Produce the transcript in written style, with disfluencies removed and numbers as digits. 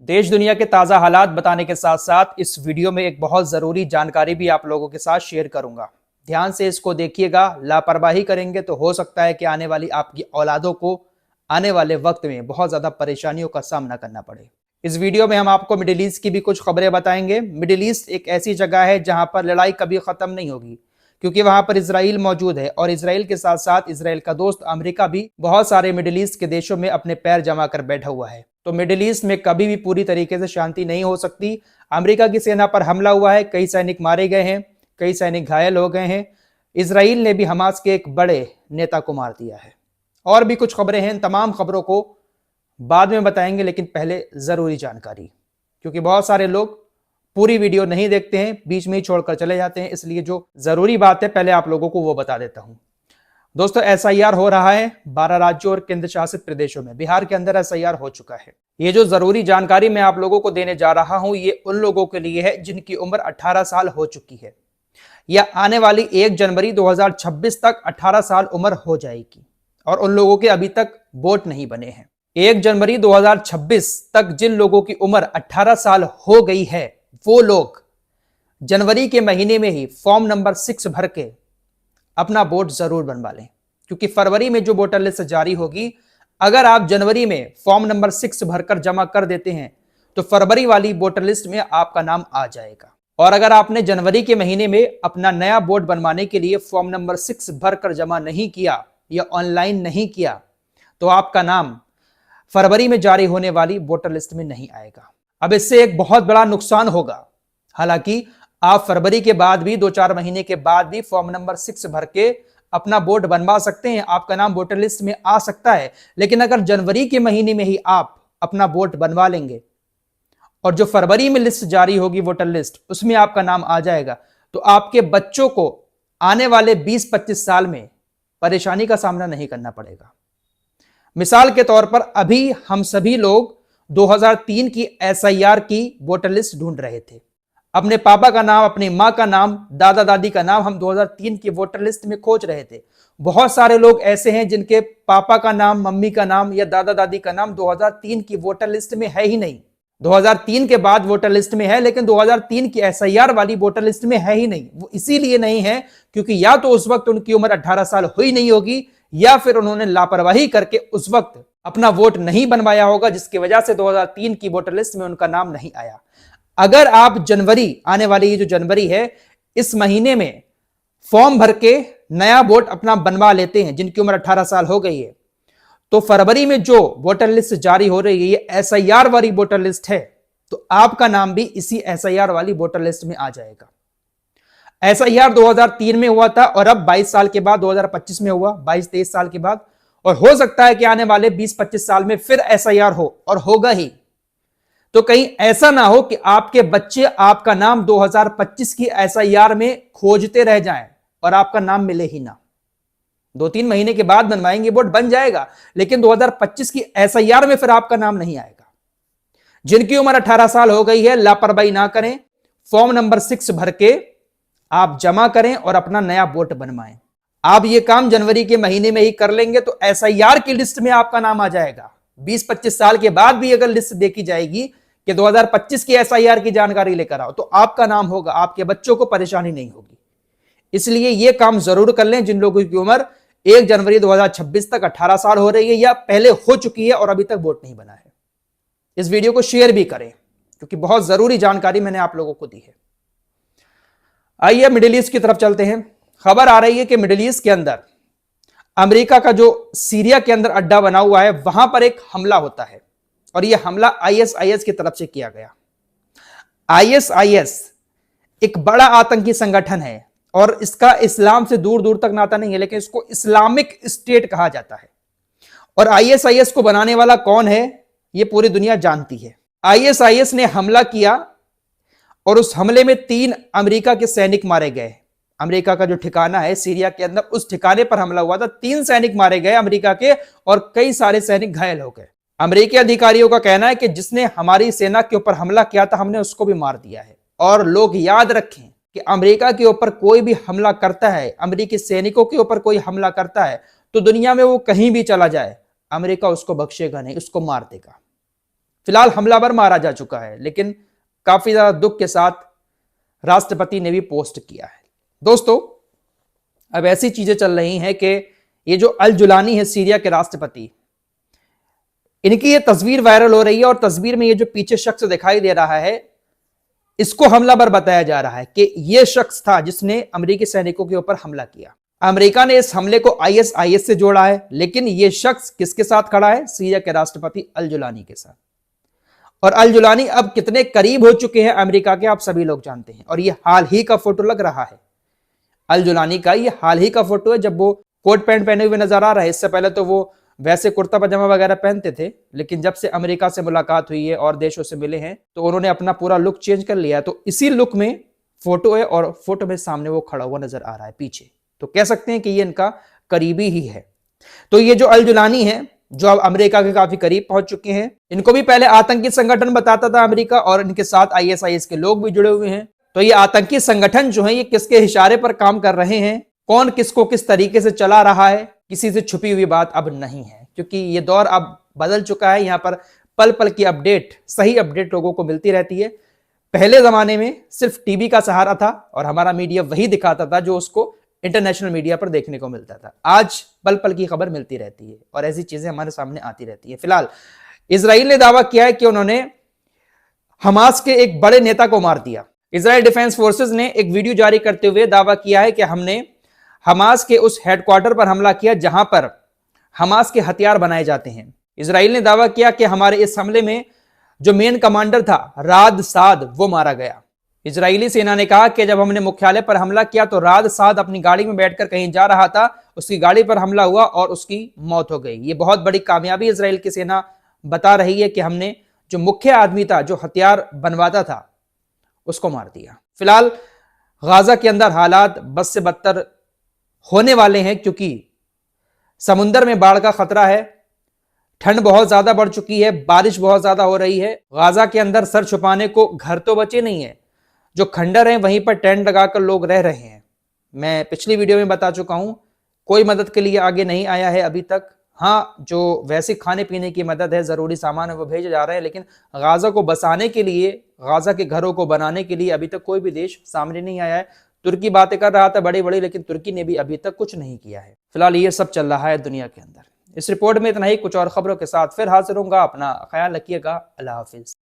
देश दुनिया के ताज़ा हालात बताने के साथ साथ इस वीडियो में एक बहुत ज़रूरी जानकारी भी आप लोगों के साथ शेयर करूंगा। ध्यान से इसको देखिएगा। लापरवाही करेंगे तो हो सकता है कि आने वाली आपकी औलादों को आने वाले वक्त में बहुत ज़्यादा परेशानियों का सामना करना पड़े। इस वीडियो में हम आपको मिडिल ईस्ट की भी कुछ खबरें बताएंगे। मिडिल ईस्ट एक ऐसी जगह है जहां पर लड़ाई कभी ख़त्म नहीं होगी, क्योंकि वहां पर इजराइल मौजूद है और इजराइल के साथ साथ इजराइल का दोस्त अमेरिका भी बहुत सारे मिडिल ईस्ट के देशों में अपने पैर जमा कर बैठा हुआ है। तो मिडिल ईस्ट में कभी भी पूरी तरीके से शांति नहीं हो सकती। अमेरिका की सेना पर हमला हुआ है, कई सैनिक मारे गए हैं, कई सैनिक घायल हो गए हैं। इजराइल ने भी हमास के एक बड़े नेता को मार दिया है। और भी कुछ खबरें हैं, इन तमाम खबरों को बाद में बताएंगे, लेकिन पहले जरूरी जानकारी, क्योंकि बहुत सारे लोग पूरी वीडियो नहीं देखते हैं, बीच में ही छोड़कर चले जाते हैं। इसलिए जो जरूरी बात है पहले आप लोगों को वो बता देता हूं। दोस्तों, एसआईआर हो रहा है 12 राज्यों और केंद्र शासित प्रदेशों में। बिहार के अंदर एसआईआर हो चुका है। ये जो जरूरी जानकारी मैं आप लोगों को देने जा रहा हूं, ये उन लोगों के लिए है जिनकी उम्र 18 साल हो चुकी है, या आने वाली 1 जनवरी 2026 तक 18 साल उम्र हो जाएगी। और उन लोगों के अभी तक वोट नहीं बने हैं। 1 जनवरी 2026 तक जिन लोगों की उम्र 18 साल हो गई है, वो लोग जनवरी के महीने में ही फॉर्म नंबर 6 भर के अपना वोट जरूर बनवा लें, क्योंकि फरवरी में जो वोटर लिस्ट जारी होगी, अगर आप जनवरी में फॉर्म नंबर 6 भरकर जमा कर देते हैं तो फरवरी वाली वोटर लिस्ट में आपका नाम आ जाएगा। और अगर आपने जनवरी के महीने में अपना नया वोट बनवाने के लिए फॉर्म नंबर 6 भरकर जमा नहीं किया या ऑनलाइन नहीं किया, तो आपका नाम फरवरी में जारी होने वाली वोटर लिस्ट में नहीं आएगा। अब इससे एक बहुत बड़ा नुकसान होगा। हालांकि आप फरवरी के बाद भी 2-4 महीने के बाद भी फॉर्म नंबर 6 भर के अपना वोट बनवा सकते हैं, आपका नाम वोटर लिस्ट में आ सकता है। लेकिन अगर जनवरी के महीने में ही आप अपना वोट बनवा लेंगे और जो फरवरी में लिस्ट जारी होगी वोटर लिस्ट, उसमें आपका नाम आ जाएगा, तो आपके बच्चों को आने वाले 20-25 साल में परेशानी का सामना नहीं करना पड़ेगा। मिसाल के तौर पर अभी हम सभी लोग 2003 की एसआईआर की वोटर लिस्ट ढूंढ रहे थे। अपने पापा का नाम, अपनी मां का नाम, दादा दादी का नाम हम 2003 की वोटर लिस्ट में खोज रहे थे। बहुत सारे लोग ऐसे हैं जिनके पापा का नाम, मम्मी का नाम या दादा दादी का नाम 2003 की वोटर लिस्ट में है ही नहीं। 2003 के बाद वोटर लिस्ट में है, लेकिन 2003 की एसआईआर वाली वोटर लिस्ट में है ही नहीं। वो इसीलिए नहीं है क्योंकि या तो उस वक्त उनकी उम्र 18 साल हुई नहीं होगी, या फिर उन्होंने लापरवाही करके उस वक्त अपना वोट नहीं बनवाया होगा, जिसकी वजह से 2003 की वोटर लिस्ट में उनका नाम नहीं आया। अगर आप जनवरी, आने वाली ये जो जनवरी है, इस महीने में फॉर्म भर के नया वोट अपना बनवा लेते हैं जिनकी उम्र 18 साल हो गई है, तो फरवरी में जो वोटर लिस्ट जारी हो रही है, ये एसआईआर वाली वोटर लिस्ट है, तो आपका नाम भी इसी एसआईआर वाली वोटर लिस्ट में आ जाएगा। एसआईआर 2003 में हुआ था और अब 22 साल के बाद 2025 में हुआ, 22-23 साल के बाद। और हो सकता है कि आने वाले 20-25 साल में फिर एसआईआर हो, और होगा ही। तो कहीं ऐसा ना हो कि आपके बच्चे आपका नाम 2025 की एसआईआर में खोजते रह जाएं और आपका नाम मिले ही ना। 2-3 महीने के बाद बनवाएंगे, वोट बन जाएगा, लेकिन 2025 की एसआईआर में फिर आपका नाम नहीं आएगा। जिनकी उम्र 18 साल हो गई है, लापरवाही ना करें, फॉर्म नंबर 6 भर के आप जमा करें और अपना नया वोट बनवाएं। आप ये काम जनवरी के महीने में ही कर लेंगे तो एसआईआर की लिस्ट में आपका नाम आ जाएगा। 20-25 साल के बाद भी अगर लिस्ट देखी जाएगी कि 2025 की एसआईआर की जानकारी लेकर आओ, तो आपका नाम होगा, आपके बच्चों को परेशानी नहीं होगी। इसलिए यह काम जरूर कर लें जिन लोगों की उम्र 1 जनवरी 2026 तक 18 साल हो रही है या पहले हो चुकी है और अभी तक वोट नहीं बना है। इस वीडियो को शेयर भी करें, क्योंकि बहुत जरूरी जानकारी मैंने आप लोगों को दी है। आइए मिडिल ईस्ट की तरफ चलते हैं। खबर आ रही है कि मिडिल ईस्ट के अंदर अमेरिका का जो सीरिया के अंदर अड्डा बना हुआ है, वहां पर एक हमला होता है, और यह हमला आईएसआईएस की तरफ से किया गया। आईएसआईएस एक बड़ा आतंकी संगठन है और इसका इस्लाम से दूर दूर तक नाता नहीं है, लेकिन इसको इस्लामिक स्टेट कहा जाता है। और आईएसआईएस को बनाने वाला कौन है, यह पूरी दुनिया जानती है। आईएसआईएस ने हमला किया और उस हमले में 3 अमेरिका के सैनिक मारे गए। अमेरिका का जो ठिकाना है सीरिया के अंदर, उस ठिकाने पर हमला हुआ था। 3 सैनिक मारे गए अमेरिका के और कई सारे सैनिक घायल हो गए। अमेरिकी अधिकारियों का कहना है कि जिसने हमारी सेना के ऊपर हमला किया था, हमने उसको भी मार दिया है। और लोग याद रखें कि अमेरिका के ऊपर कोई भी हमला करता है, अमेरिकी सैनिकों के ऊपर कोई हमला करता है, तो दुनिया में वो कहीं भी चला जाए, अमेरिका उसको बख्शेगा नहीं, उसको मार देगा। फिलहाल हमलावर मारा जा चुका है, लेकिन काफी ज्यादा दुख के साथ राष्ट्रपति ने भी पोस्ट किया है। दोस्तों, अब ऐसी चीजें चल रही हैं कि ये जो अल जुलानी है सीरिया के राष्ट्रपति, इनकी ये तस्वीर वायरल हो रही है और तस्वीर में ये जो पीछे शख्स दिखाई दे रहा है, इसको हमलावर बताया जा रहा है कि ये शख्स था जिसने अमेरिकी सैनिकों के ऊपर हमला किया। अमेरिका ने इस हमले को आईएसआईएस से जोड़ा है, लेकिन यह शख्स किसके साथ खड़ा है? सीरिया के राष्ट्रपति अल जुलानी के साथ। और अल जुलानी अब कितने करीब हो चुके हैं अमेरिका के, आप सभी लोग जानते हैं। और ये हाल ही का फोटो लग रहा है अल जुलानी का, ये हाल ही का फोटो है जब वो कोट पैंट पहने हुए नजर आ रहा है। इससे पहले तो वो वैसे कुर्ता पजामा वगैरह पहनते थे, लेकिन जब से अमेरिका से मुलाकात हुई है और देशों से मिले हैं तो उन्होंने अपना पूरा लुक चेंज कर लिया है। तो इसी लुक में फोटो है और फोटो में सामने वो खड़ा हुआ नजर आ रहा है पीछे, तो कह सकते हैं कि ये इनका करीबी ही है। तो ये जो अल जुलानी है, जो अब अमेरिका के काफी करीब पहुंच चुके हैं, इनको भी पहले आतंकी संगठन बताता था अमेरिका, और इनके साथ आईएसआईएस के लोग भी जुड़े हुए हैं। तो ये आतंकी संगठन जो है, ये किसके इशारे पर काम कर रहे हैं, कौन किसको किस तरीके से चला रहा है, किसी से छुपी हुई बात अब नहीं है, क्योंकि ये दौर अब बदल चुका है। यहां पर पल पल की अपडेट, सही अपडेट लोगों को मिलती रहती है। पहले जमाने में सिर्फ टीवी का सहारा था और हमारा मीडिया वही दिखाता था जो उसको इंटरनेशनल मीडिया पर देखने को मिलता था। आज पल पल की खबर मिलती रहती है और ऐसी चीजें हमारे सामने आती रहती है। फिलहाल इजराइल ने दावा किया है कि उन्होंने हमास के एक बड़े नेता को मार दिया। इजराइल डिफेंस फोर्सेस ने एक वीडियो जारी करते हुए दावा किया है कि हमने हमास के उस हेडक्वार्टर पर हमला किया जहां पर हमास के हथियार बनाए जाते हैं। इजराइल ने दावा किया कि हमारे इस हमले में जो मेन कमांडर था राद साद, वो मारा गया। इजरायली सेना ने कहा कि जब हमने मुख्यालय पर हमला किया तो राद साद अपनी गाड़ी में बैठकर कहीं जा रहा था, उसकी गाड़ी पर हमला हुआ और उसकी मौत हो गई। ये बहुत बड़ी कामयाबी इजराइल की सेना बता रही है कि हमने जो मुख्य आदमी था, जो हथियार बनवाता था, उसको मार दिया। फिलहाल गाजा के अंदर हालात बद से बदतर होने वाले हैं, क्योंकि समुद्र में बाढ़ का खतरा है, ठंड बहुत ज्यादा बढ़ चुकी है, बारिश बहुत ज्यादा हो रही है। गाजा के अंदर सर छुपाने को घर तो बचे नहीं है, जो खंडर हैं वहीं पर टेंट लगाकर लोग रह रहे हैं। मैं पिछली वीडियो में बता चुका हूं, कोई मदद के लिए आगे नहीं आया है अभी तक। हाँ, जो वैसे खाने पीने की मदद है, जरूरी सामान है, वो भेजे जा रहे हैं, लेकिन गाजा को बसाने के लिए, गाजा के घरों को बनाने के लिए अभी तक कोई भी देश सामने नहीं आया है। तुर्की बातें कर रहा था बड़ी बड़ी, लेकिन तुर्की ने भी अभी तक कुछ नहीं किया है। फिलहाल ये सब चल रहा है दुनिया के अंदर। इस रिपोर्ट में इतना ही, कुछ और खबरों के साथ फिर हाजिर होऊंगा। अपना ख्याल रखिएगा। अल्लाह हाफिज।